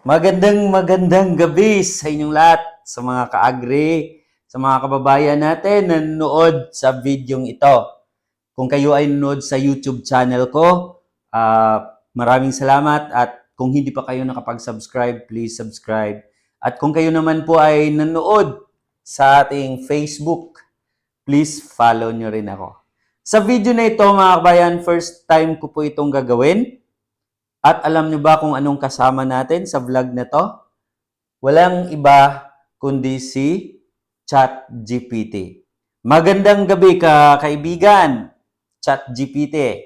Magandang gabi sa inyong lahat, sa mga kaagri, sa mga kababayan natin na nanonood sa videong ito. Kung kayo ay nanonood sa YouTube channel ko, maraming salamat at kung hindi pa kayo nakapag-subscribe, please subscribe. At kung kayo naman po ay nanonood sa ating Facebook, please follow nyo rin ako. Sa video na ito mga kabayan, first time ko po itong gagawin. At alam nyo ba kung anong kasama natin sa vlog na to? Walang iba kundi si ChatGPT. Magandang gabi kaibigan, ChatGPT.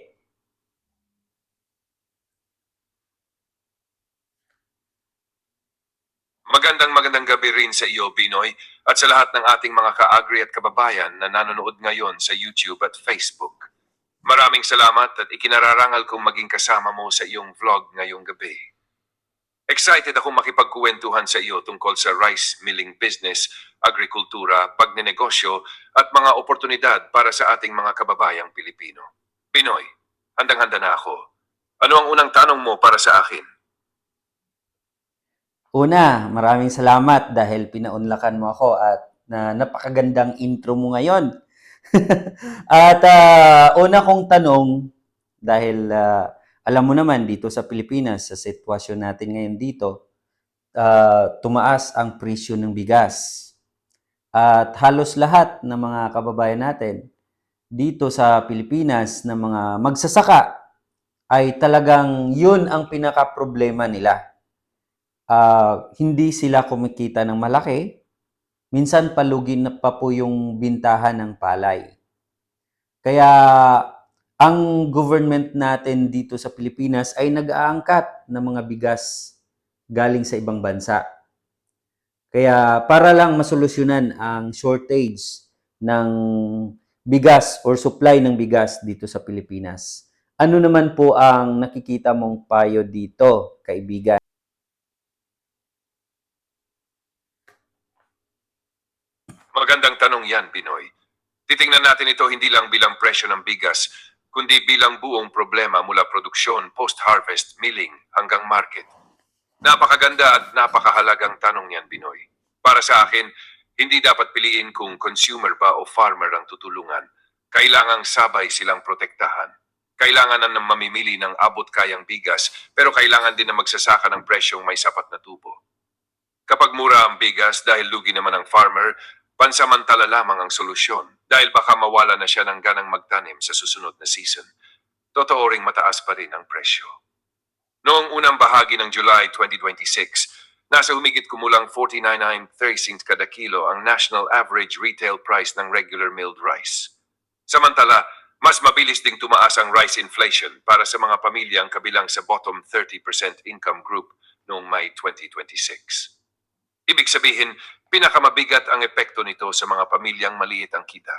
Magandang gabi rin sa iyo, Binoy, at sa lahat ng ating mga ka-agri at kababayan na nanonood ngayon sa YouTube at Facebook. Maraming salamat at ikinararangal kong maging kasama mo sa iyong vlog ngayong gabi. Excited akong makipagkuwentuhan sa iyo tungkol sa rice milling business, agrikultura, pagnenegosyo at mga oportunidad para sa ating mga kababayang Pilipino. Binoy, handang-handa na ako. Ano ang unang tanong mo para sa akin? Una, maraming salamat dahil pinaunlakan mo ako at napakagandang intro mo ngayon. At una kong tanong, dahil alam mo naman dito sa Pilipinas, sa sitwasyon natin ngayon dito, tumaas ang presyo ng bigas. At halos lahat ng mga kababayan natin dito sa Pilipinas na mga magsasaka ay talagang yun ang pinaka-problema nila. Hindi sila kumikita ng malaki, minsan palugin na pa po yung bintahan ng palay. Kaya ang government natin dito sa Pilipinas ay nag-aangkat ng mga bigas galing sa ibang bansa. Kaya para lang masolusyonan ang shortage ng bigas or supply ng bigas dito sa Pilipinas. Ano naman po ang nakikita mong payo dito, kaibigan? Magandang tanong yan, Pinoy. Titingnan natin ito hindi lang bilang presyo ng bigas, kundi bilang buong problema mula produksyon, post-harvest, milling, hanggang market. Napakaganda at napakahalagang tanong yan, Pinoy. Para sa akin, hindi dapat piliin kung consumer ba o farmer ang tutulungan. Kailangang sabay silang protektahan. Kailangan na mamimili ng abot-kayang bigas, pero kailangan din na magsasaka ng presyong may sapat na tubo. Kapag mura ang bigas dahil lugi naman ang farmer, pansamantala lamang ang solusyon dahil baka mawala na siya ng ganang magtanim sa susunod na season. Totoo ring mataas pa rin ang presyo. Noong unang bahagi ng July 2026, nasa humigit kumulang 49.9 kada kilo ang national average retail price ng regular milled rice. Samantala, mas mabilis ding tumaas ang rice inflation para sa mga pamilyang kabilang sa bottom 30% income group noong May 2026. Ibig sabihin, pinakamabigat ang epekto nito sa mga pamilyang maliit ang kita.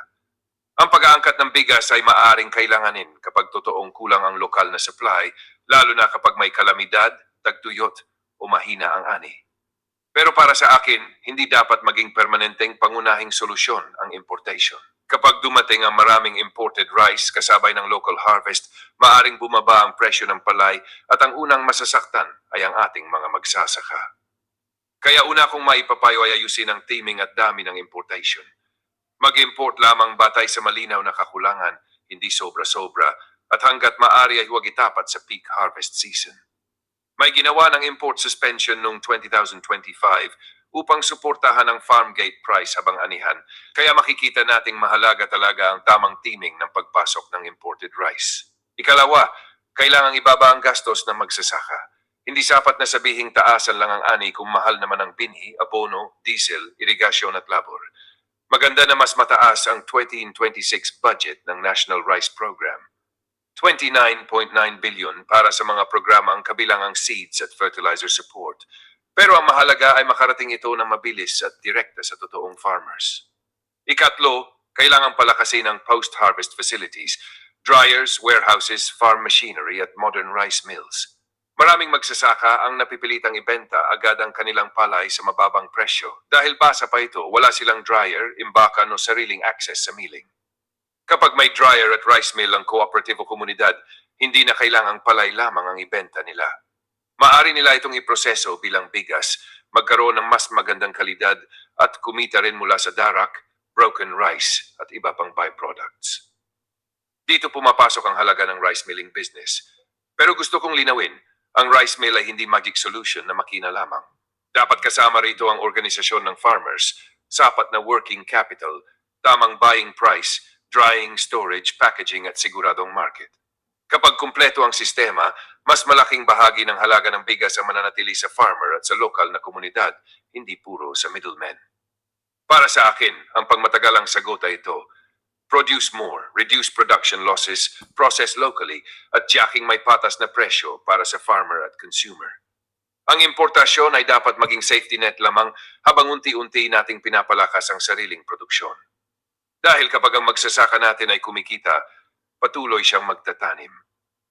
Ang pag-aangkat ng bigas ay maaaring kailanganin kapag totoong kulang ang lokal na supply, lalo na kapag may kalamidad, tagtuyot, o mahina ang ani. Pero para sa akin, hindi dapat maging permanenteng pangunahing solusyon ang importation. Kapag dumating ang maraming imported rice kasabay ng local harvest, maaaring bumaba ang presyo ng palay at ang unang masasaktan ay ang ating mga magsasaka. Kaya una kong maipapayo ay ayusin ang timing at dami ng importation. Mag-import lamang batay sa malinaw na kakulangan, hindi sobra-sobra, at hanggat maaari ay huwag itapat sa peak harvest season. May ginawa ng import suspension noong 2025 upang suportahan ang farm gate price habang anihan, kaya makikita nating mahalaga talaga ang tamang timing ng pagpasok ng imported rice. Ikalawa, kailangang ibaba ang gastos ng magsasaka. Hindi sapat na sabihing taasan lang ang ani kung mahal naman ang binhi, abono, diesel, irigasyon at labor. Maganda na mas mataas ang 2026 budget ng National Rice Program. 29.9 billion para sa mga programang kabilang ang seeds at fertilizer support. Pero ang mahalaga ay makarating ito ng mabilis at direkta sa totoong farmers. Ikatlo, kailangang palakasin ang post-harvest facilities, dryers, warehouses, farm machinery at modern rice mills. Maraming magsasaka ang napipilitang ibenta agad ang kanilang palay sa mababang presyo dahil basa pa ito, wala silang dryer, imbakan o sariling access sa milling. Kapag may dryer at rice mill ang cooperative o komunidad, hindi na kailangang palay lamang ang ibenta nila. Maaari nila itong iproseso bilang bigas, magkaroon ng mas magandang kalidad at kumita rin mula sa darak, broken rice at iba pang byproducts. Dito pumapasok ang halaga ng rice milling business. Pero gusto kong linawin, ang rice mill ay hindi magic solution na makina lamang. Dapat kasama rito ang organisasyon ng farmers, sapat na working capital, tamang buying price, drying, storage, packaging at siguradong market. Kapag kumpleto ang sistema, mas malaking bahagi ng halaga ng bigas ang mananatili sa farmer at sa lokal na komunidad, hindi puro sa middlemen. Para sa akin, ang pangmatagalang sagot ay ito: produce more, reduce production losses, process locally, at tiyaking may patas na presyo para sa farmer at consumer. Ang importasyon ay dapat maging safety net lamang habang unti-unti nating pinapalakas ang sariling produksyon. Dahil kapag ang magsasaka natin ay kumikita, patuloy siyang magtatanim.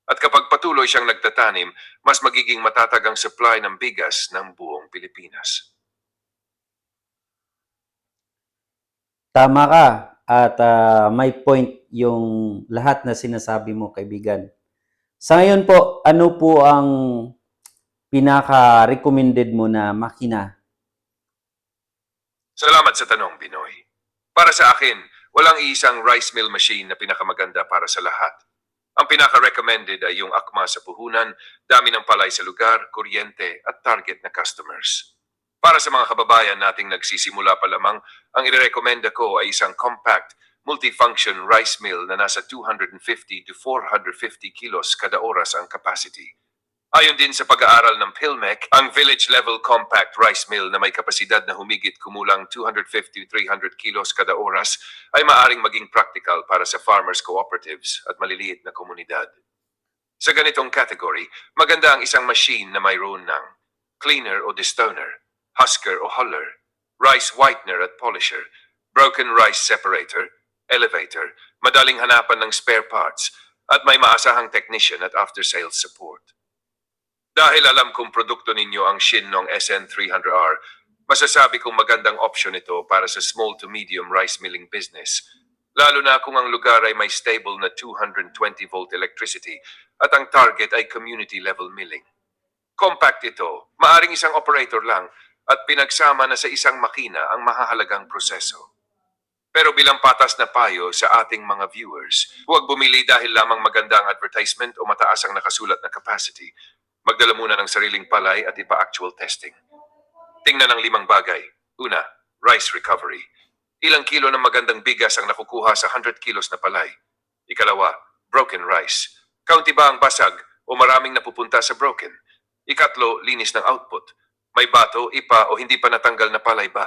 At kapag patuloy siyang nagtatanim, mas magiging matatag ang supply ng bigas ng buong Pilipinas. Tama ka at may point yung lahat na sinasabi mo, kaibigan. Sa ngayon po, ano po ang pinaka-recommended mo na makina? Salamat sa tanong, Binoy. Para sa akin, walang iisang rice mill machine na pinakamaganda para sa lahat. Ang pinaka-recommended ay yung akma sa puhunan, dami ng palay sa lugar, kuryente at target na customers. Para sa mga kababayan nating nagsisimula pa lamang, ang irerekomenda ko ay isang compact, multifunction rice mill na nasa 250 to 450 kilos kada oras ang capacity. Ayon din sa pag-aaral ng PhilMec, ang village-level compact rice mill na may kapasidad na humigit kumulang 250-300 kilos kada oras ay maaring maging practical para sa farmers cooperatives at maliliit na komunidad. Sa ganitong category, maganda ang isang machine na mayroon ng cleaner o destoner, husker o huller, rice whitener at polisher, broken rice separator, elevator, madaling hanapan ng spare parts, at may maasahang technician at after-sales support. Dahil alam kong produkto ninyo ang Shinong SN300R, masasabi kong magandang option ito para sa small to medium rice milling business, lalo na kung ang lugar ay may stable na 220-volt electricity at ang target ay community level milling. Compact ito, maaring isang operator lang at pinagsama na sa isang makina ang mahahalagang proseso. Pero bilang patas na payo sa ating mga viewers, huwag bumili dahil lamang maganda ang advertisement o mataas ang nakasulat na capacity. Magdala muna ng sariling palay at ipa-actual testing. Tingnan ang 5 bagay. Una, rice recovery. Ilang kilo ng magandang bigas ang nakukuha sa 100 kilos na palay? Ikalawa, broken rice. Kaunti ba ang basag o maraming napupunta sa broken? Ikatlo, linis ng output. May bato, ipa o hindi pa natanggal na palay ba?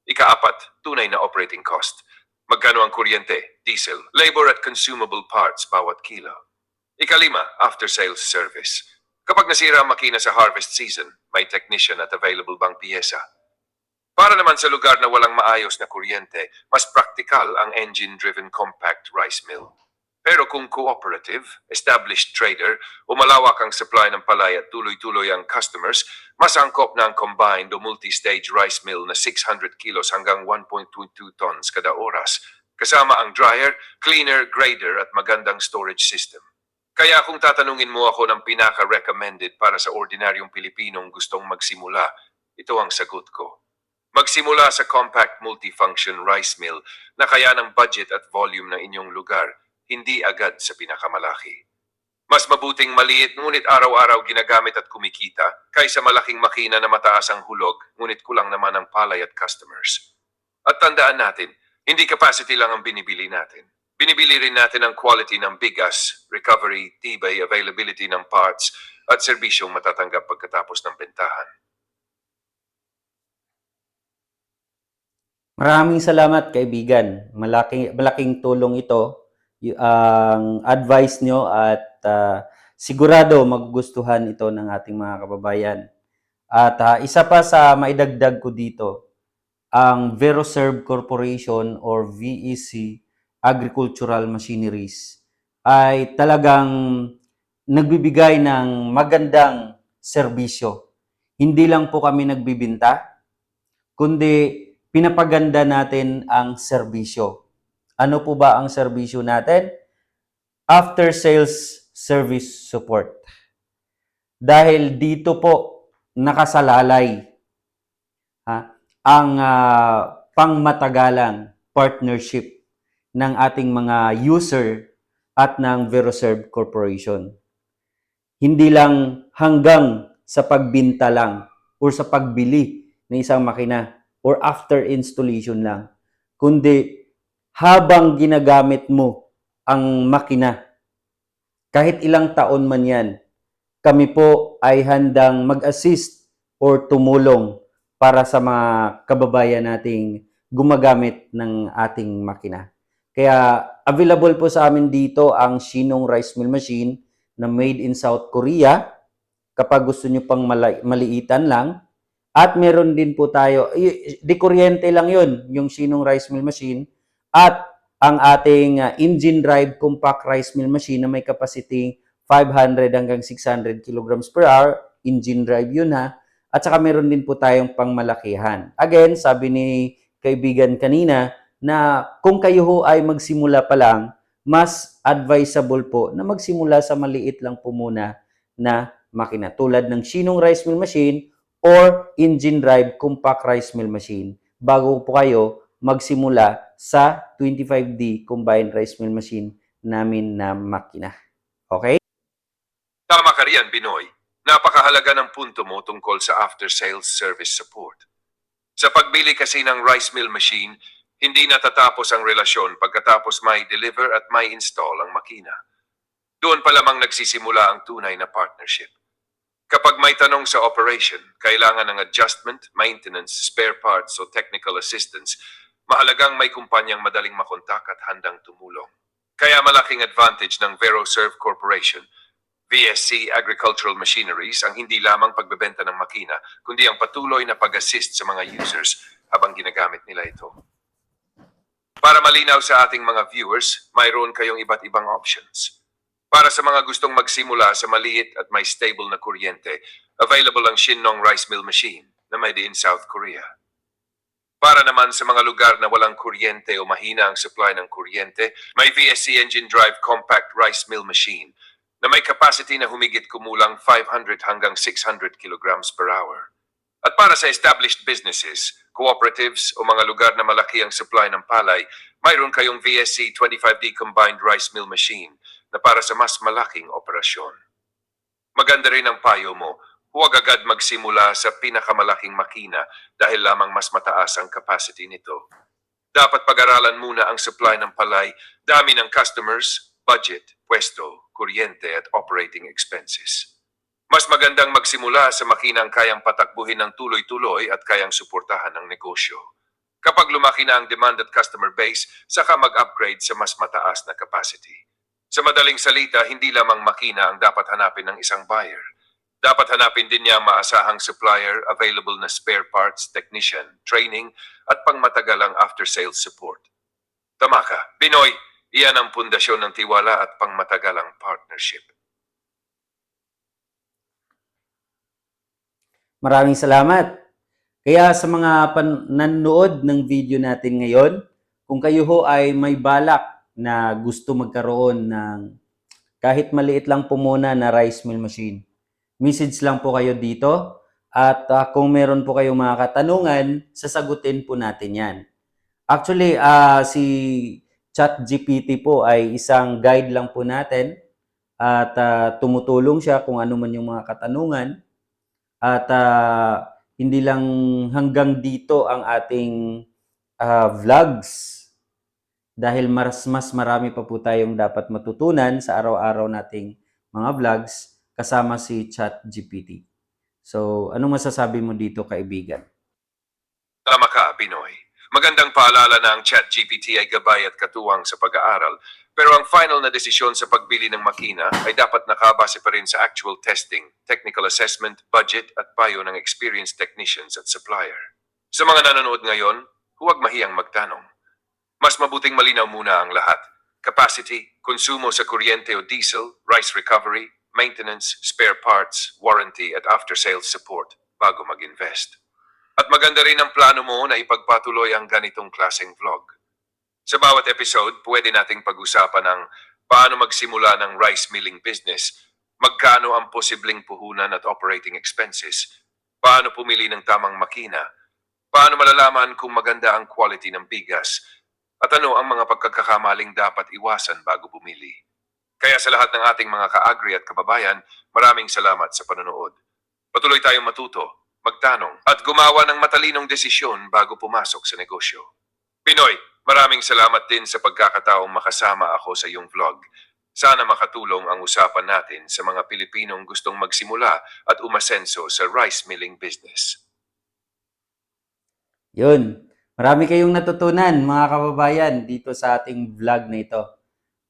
Ikaapat, tunay na operating cost. Magkano ang kuryente, diesel, labor at consumable parts bawat kilo? Ikalima, after-sales service. Kapag nasira ang makina sa harvest season, may technician at available bang piyesa? Para naman sa lugar na walang maayos na kuryente, mas praktikal ang engine-driven compact rice mill. Pero kung cooperative, established trader, o malawak ang supply ng palay at tuloy-tuloy ang customers, mas angkop na ang combined o multi-stage rice mill na 600 kilos hanggang 1.22 tons kada oras, kasama ang dryer, cleaner, grader at magandang storage system. Kaya kung tatanungin mo ako ng pinaka-recommended para sa ordinaryong Pilipinong gustong magsimula, ito ang sagot ko. Magsimula sa compact multifunction rice mill na kaya ng budget at volume ng inyong lugar, hindi agad sa pinakamalaki. Mas mabuting maliit ngunit araw-araw ginagamit at kumikita kaysa malaking makina na mataas ang hulog ngunit kulang naman ang palay at customers. At tandaan natin, hindi capacity lang ang binibili natin. Binibili rin natin ang quality ng bigas, recovery, tibay, availability ng parts, at serbisyong matatanggap pagkatapos ng bentahan. Maraming salamat, kaibigan. Malaking tulong ito, ang advice nyo at sigurado magugustuhan ito ng ating mga kababayan. At isa pa sa maidagdag ko dito, ang Veroserve Corporation or VEC Agricultural Machineries ay talagang nagbibigay ng magandang serbisyo. Hindi lang po kami nagbibinta, kundi pinapaganda natin ang serbisyo. Ano po ba ang serbisyo natin? After sales service support. dahil dito po nakasalalay ang pangmatagalang partnership ng ating mga user at ng Veroserve Corporation. Hindi lang hanggang sa pagbinta lang or sa pagbili ng isang makina or after installation lang, kundi habang ginagamit mo ang makina, kahit ilang taon man yan, kami po ay handang mag-assist or tumulong para sa mga kababayan nating gumagamit ng ating makina. Kaya available po sa amin dito ang Shinong Rice Mill Machine na made in South Korea kapag gusto nyo pang maliitan lang. At meron din po tayo, di kuryente lang yun, yung Shinong Rice Mill Machine. At ang ating engine drive compact rice mill machine na may capacity 500 hanggang 600 kilograms per hour, engine drive yun ha. At saka meron din po tayong pangmalakihan. Again, sabi ni kaibigan kanina na kung kayo ho ay magsimula pa lang, mas advisable po na magsimula sa maliit lang po muna na makina. Tulad ng Shinong Rice Mill Machine or engine drive compact rice mill machine bago po kayo magsimula sa 25D combined rice mill machine namin na makina. Okay? Tama ka riyan, Binoy. Napakahalaga ng punto mo tungkol sa after-sales service support. Sa pagbili kasi ng rice mill machine, hindi natatapos ang relasyon pagkatapos may deliver at may install ang makina. Doon pa lamang nagsisimula ang tunay na partnership. Kapag may tanong sa operation, kailangan ng adjustment, maintenance, spare parts o technical assistance, mahalagang may kumpanyang madaling makontak at handang tumulong. Kaya malaking advantage ng Veroserve Corporation, VSC Agricultural Machineries ang hindi lamang pagbebenta ng makina, kundi ang patuloy na pag-assist sa mga users habang ginagamit nila ito. Para malinaw sa ating mga viewers, mayroon kayong iba't ibang options. Para sa mga gustong magsimula sa maliit at may stable na kuryente, available ang Shinong Rice Mill Machine na made in South Korea. Para naman sa mga lugar na walang kuryente o mahina ang supply ng kuryente, may VSC Engine Drive Compact Rice Mill Machine na may capacity na humigit kumulang 500 hanggang 600 kilograms per hour. At para sa established businesses, cooperatives o mga lugar na malaki ang supply ng palay, mayroon kayong VSC 25D Combined Rice Mill Machine na para sa mas malaking operasyon. Maganda rin ang payo mo, huwag agad magsimula sa pinakamalaking makina dahil lamang mas mataas ang capacity nito. Dapat pag-aralan muna ang supply ng palay, dami ng customers, budget, pwesto, kuryente at operating expenses. Mas magandang magsimula sa makinang kayang patakbuhin ng tuloy-tuloy at kayang suportahan ng negosyo. Kapag lumaki na ang demand at customer base, saka mag-upgrade sa mas mataas na capacity. Sa madaling salita, hindi lamang makina ang dapat hanapin ng isang buyer. Dapat hanapin din niya ang maasahang supplier, available na spare parts, technician, training, at pangmatagalang after-sales support. Tama ka, Binoy, iyan ang pundasyon ng tiwala at pangmatagalang partnership. Maraming salamat. Kaya sa mga nanonood ng video natin ngayon, kung kayo ho ay may balak na gusto magkaroon ng kahit maliit lang po muna na rice mill machine, message lang po kayo dito at kung meron po kayong mga katanungan, sasagutin po natin yan. Actually, si ChatGPT po ay isang guide lang po natin at tumutulong siya kung ano man yung mga katanungan at hindi lang hanggang dito ang ating vlogs dahil mas marami pa po tayong dapat matutunan sa araw-araw nating mga vlogs kasama si ChatGPT. So, anong masasabi mo dito, kaibigan? Tama ka, Pinoy. Magandang paalala na ang ChatGPT ay gabay at katuwang sa pag-aaral, pero ang final na desisyon sa pagbili ng makina ay dapat nakabase pa rin sa actual testing, technical assessment, budget at payo ng experienced technicians at supplier. Sa mga nanonood ngayon, huwag mahiyang magtanong. Mas mabuting malinaw muna ang lahat. Capacity, konsumo sa kuryente o diesel, rice recovery, maintenance, spare parts, warranty at after-sales support bago mag-invest. At maganda rin ang plano mo na ipagpatuloy ang ganitong klaseng vlog. Sa bawat episode, pwede nating pag-usapan ang paano magsimula ng rice milling business, Magkano ang posibleng puhunan at operating expenses? Paano pumili ng tamang makina? Paano malalaman kung maganda ang quality ng bigas? At ano ang mga pagkakamaling dapat iwasan bago bumili? Kaya sa lahat ng ating mga ka-agri at kababayan, maraming salamat sa panonood. Patuloy tayong matuto, magtanong, at gumawa ng matalinong desisyon bago pumasok sa negosyo. Pinoy, maraming salamat din sa pagkakataong makasama ako sa iyong vlog. Sana makatulong ang usapan natin sa mga Pilipinong gustong magsimula at umasenso sa rice milling business. Yun. Marami kayong natutunan mga kababayan dito sa ating vlog na ito.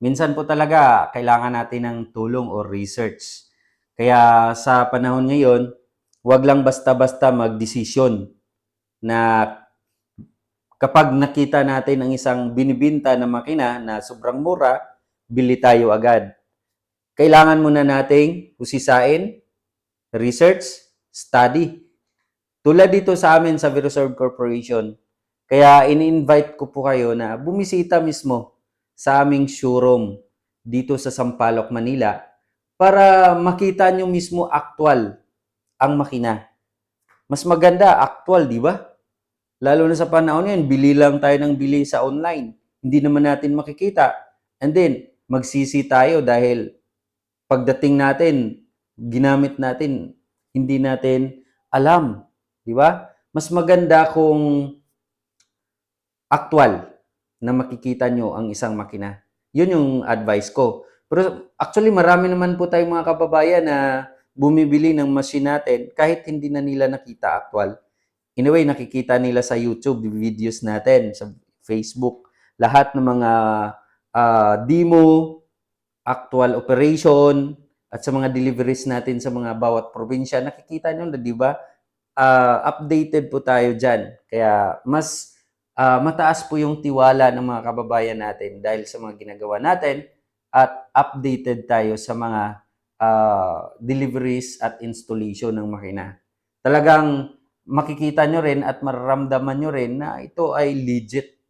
Minsan po talaga kailangan natin ng tulong o research. Kaya sa panahon ngayon, wag lang basta-basta magdesisyon na kapag nakita natin ang isang binibinta na makina na sobrang mura, bili tayo agad. Kailangan muna nating husisain, research, study. Tulad dito sa amin sa Veroserve Corporation, kaya ini-invite ko po kayo na bumisita mismo sa aming showroom dito sa Sampaloc, Manila para makita nyo mismo actual ang makina. Mas maganda, actual, di ba? Lalo na sa panahon ngayon, bili lang tayo ng bili sa online. Hindi naman natin makikita. And then, magsisi tayo dahil pagdating natin, ginamit natin, hindi natin alam. Di ba? Mas maganda kung actual na makikita nyo ang isang makina. Yun yung advice ko. Pero actually, marami naman po tayong mga kababayan na bumibili ng machine natin kahit hindi na nila nakita actual. In a way, nakikita nila sa YouTube videos natin, sa Facebook, lahat ng mga demo, actual operation, at sa mga deliveries natin sa mga bawat probinsya, nakikita nyo na, di ba? Updated po tayo dyan. Kaya mas mataas po yung tiwala ng mga kababayan natin dahil sa mga ginagawa natin at updated tayo sa mga deliveries at installation ng makina. Talagang makikita nyo rin at mararamdaman nyo rin na ito ay legit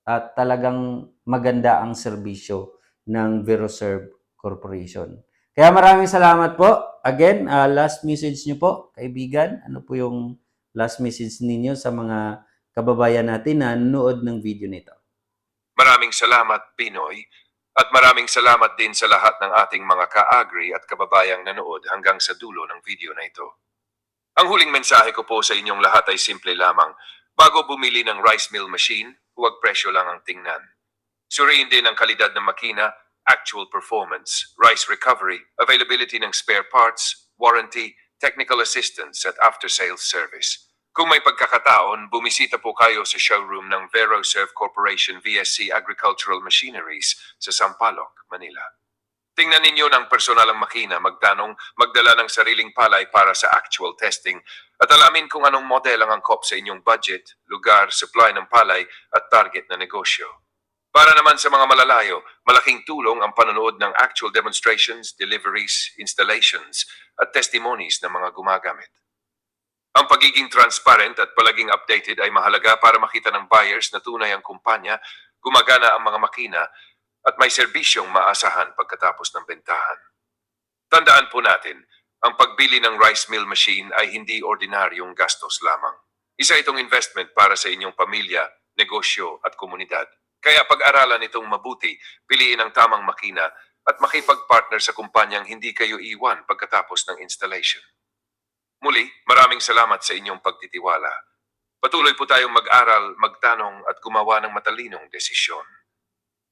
at talagang maganda ang serbisyo ng Veroserve Corporation. Kaya maraming salamat po. Again, last message nyo po, kaibigan. Ano po yung last message ninyo sa mga kababayan natin na nanood ng video nito? Maraming salamat, Pinoy, at maraming salamat din sa lahat ng ating mga ka-agri at kababayang nanood hanggang sa dulo ng video na ito. Ang huling mensahe ko po sa inyong lahat ay simple lamang. Bago bumili ng rice mill machine, huwag presyo lang ang tingnan. Suriin din ang kalidad ng makina, actual performance, rice recovery, availability ng spare parts, warranty, technical assistance at after-sales service. Kung may pagkakataon, bumisita po kayo sa showroom ng Veroserve Corporation VSC Agricultural Machineries sa Sampaloc, Manila. Tingnan ninyo ng personal ang makina, magtanong, magdala ng sariling palay para sa actual testing at alamin kung anong model ang angkop sa inyong budget, lugar, supply ng palay at target na negosyo. Para naman sa mga malalayo, malaking tulong ang panonood ng actual demonstrations, deliveries, installations at testimonies ng mga gumagamit. Ang pagiging transparent at palaging updated ay mahalaga para makita ng buyers na tunay ang kumpanya, gumagana ang mga makina, at may serbisyong maasahan pagkatapos ng bentahan. Tandaan po natin, ang pagbili ng rice mill machine ay hindi ordinaryong gastos lamang. Isa itong investment para sa inyong pamilya, negosyo at komunidad. Kaya pag-aralan itong mabuti, piliin ang tamang makina at makipag-partner sa kumpanyang hindi kayo iwan pagkatapos ng installation. Muli, maraming salamat sa inyong pagtitiwala. Patuloy po tayong mag-aral, magtanong at gumawa ng matalinong desisyon.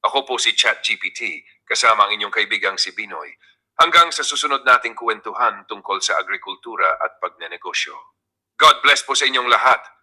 Ako po si ChatGPT, kasama ang inyong kaibigang si Binoy. Hanggang sa susunod nating kwentuhan tungkol sa agrikultura at pagnenegosyo. God bless po sa inyong lahat.